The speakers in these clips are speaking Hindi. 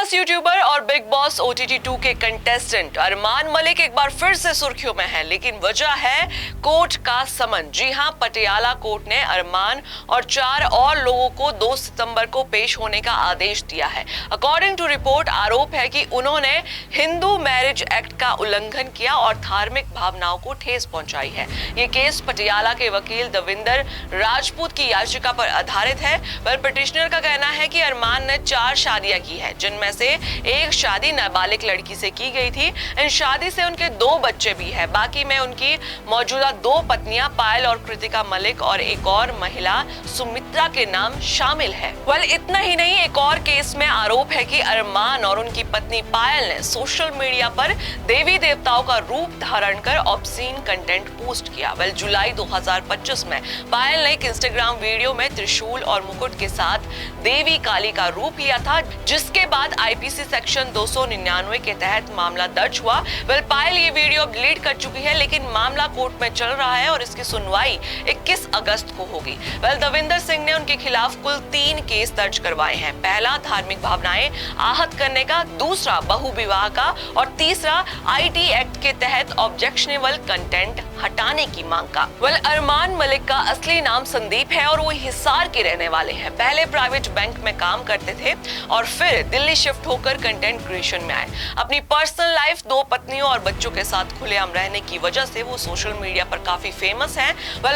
फेमस यूट्यूबर और बिग बॉस OTT 2 के कंटेस्टेंट अरमान मलिक एक बार फिर से सुर्खियों में है, लेकिन वजह है कोर्ट का समन। जी हां, पटियाला कोर्ट ने अरमान और 4 और लोगों को 2 सितंबर को पेश होने का आदेश दिया है। अकॉर्डिंग टू रिपोर्ट, आरोप है कि उन्होंने हिंदू मैरिज एक्ट का उल्लंघन किया और धार्मिक भावनाओं को ठेस पहुंचाई है। ये केस पटियाला के वकील दविंदर राजपूत की याचिका पर आधारित है। पर पिटिशनर का कहना है कि अरमान ने 4 शादियां की है, जिनमें से एक शादी नाबालिग लड़की से की गई थी। इन शादी से उनके 2 बच्चे भी हैं। बाकी में उनकी मौजूदा 2 पत्नियां पायल और कृतिका मलिक और एक और महिला सुमित्रा के नाम शामिल है। इतना ही नहीं, एक और केस में आरोप है कि अरमान और उनकी पत्नी पायल ने सोशल मीडिया पर देवी देवताओं का रूप धारण कर ऑब्सीन कंटेंट पोस्ट किया। जुलाई 2025 में पायल ने एक इंस्टाग्राम वीडियो में त्रिशूल और मुकुट के साथ देवी काली का रूप लिया था, जिसके बाद आईपीसी सेक्शन 299 के तहत मामला दर्ज हुआ। पायल ये वीडियो डिलीट कर चुकी है, लेकिन मामला कोर्ट में चल रहा है और इसकी सुनवाई 21 अगस्त को होगी। दविंदर सिंह ने उनके खिलाफ कुल 3 केस दर्ज करवाए हैं। पहला धार्मिक भावनाएं आहत करने का, दूसरा बहु विवाह का और तीसरा आईटी एक्ट के तहत ऑब्जेक्शनेबल कंटेंट हटाने की मांग का। अरमान मलिक का असली नाम संदीप है और वो हिसार के रहने वाले हैं। पहले प्राइवेट बैंक में काम करते थे और फिर दिल्ली शिफ्ट होकर कंटेंट क्रिएशन में आए। अपनी पर्सनल लाइफ, 2 पत्नियों और बच्चों के साथ खुलेआम रहने की वजह से वो सोशल मीडिया पर काफी फेमस हैं।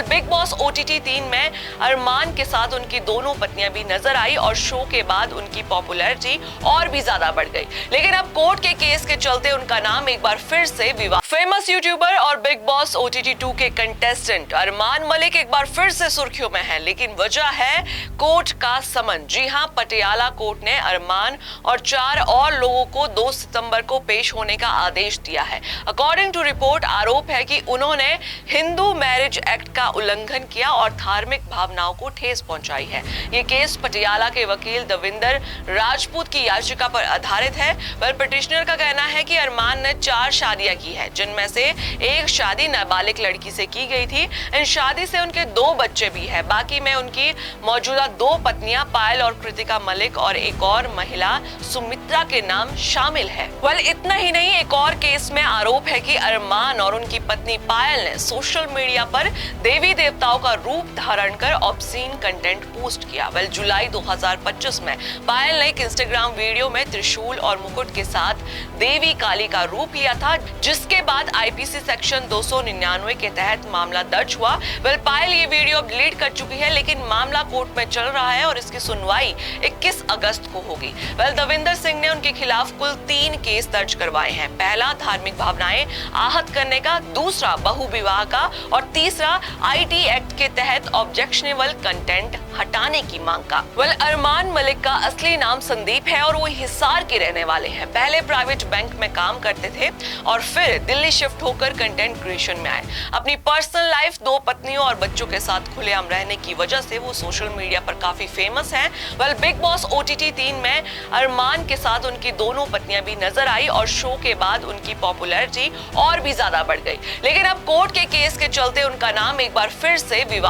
बिग बॉस OTT 3 में अरमान के साथ उनकी दोनों पत्नियां भी नजर आई और शो के बाद उनकी पॉपुलैरिटी और भी ज्यादा बढ़ गई। लेकिन अब कोर्ट के केस के चलते उनका नाम एक बार फिर से विवाद। फेमस यूट्यूबर और बिग बॉस OTT 2 के कंटेस्टेंट अरमान मलिक एक बार फिर से सुर्खियों में है, लेकिन वजह है कोर्ट का समन। जी हां, पटियाला कोर्ट ने अरमान और 4 और लोगों को 2 सितंबर को पेश होने का आदेश दिया है। अकॉर्डिंग टू रिपोर्ट, आरोप है कि उन्होंने हिंदू मैरिज एक्ट का उल्लंघन किया और धार्मिक भावनाओं को ठेस पहुंचाई है। ये केस पटियाला के वकील दविंदर राजपूत की याचिका पर आधारित है। पिटिशनर का कहना है कि अरमान ने 4 शादियां की है, जिनमें से एक शादी नाबालिग लड़की से की गई थी। इन शादी से उनके 2 बच्चे भी हैं। बाकी में उनकी मौजूदा 2 पत्नियां पायल और कृतिका मलिक और एक और महिला सुमित्रा के नाम शामिल है। इतना ही नहीं, एक और केस में आरोप है कि अरमान और उनकी पत्नी पायल ने सोशल मीडिया पर देवी देवताओं का रूप धारण कर ऑब्सीन कंटेंट पोस्ट किया। जुलाई 2025 में पायल ने एक इंस्टाग्राम वीडियो में त्रिशूल और मुकुट के साथ देवी काली का रूप लिया था, जिसके बाद आईपीसी सेक्शन 299 के तहत मामला दर्ज हुआ। पायल ये वीडियो डिलीट कर चुकी है, लेकिन मामला कोर्ट में चल रहा है और इसकी सुनवाई 21 अगस्त को होगी। दविंदर सिंह ने उनके खिलाफ कुल 3 केस दर्ज करवाए हैं। पहला धार्मिक भावनाएं आहत करने का, दूसरा बहु विवाह का और तीसरा आईटी एक्ट के तहत ऑब्जेक्शनेबल कंटेंट हटाने की मांग का। अरमान मलिक का असली नाम संदीप है और वो हिसार के रहने वाले हैं। पहले प्राइवेट बैंक में काम करते थे और फिर दिल्ली शिफ्ट होकर कंटेंट क्रिएशन में आए। अपनी पर्सनल लाइफ, 2 पत्नियों और बच्चों के साथ खुलेआम रहने की वजह से वो सोशल मीडिया पर काफी फेमस हैं। बिग बॉस OTT 3 में अरमान के साथ उनकी दोनों पत्नियां भी नजर आई और शो के बाद उनकी पॉपुलैरिटी और भी ज्यादा बढ़ गई। लेकिन अब कोर्ट के केस के चलते उनका नाम एक बार फिर से विवाद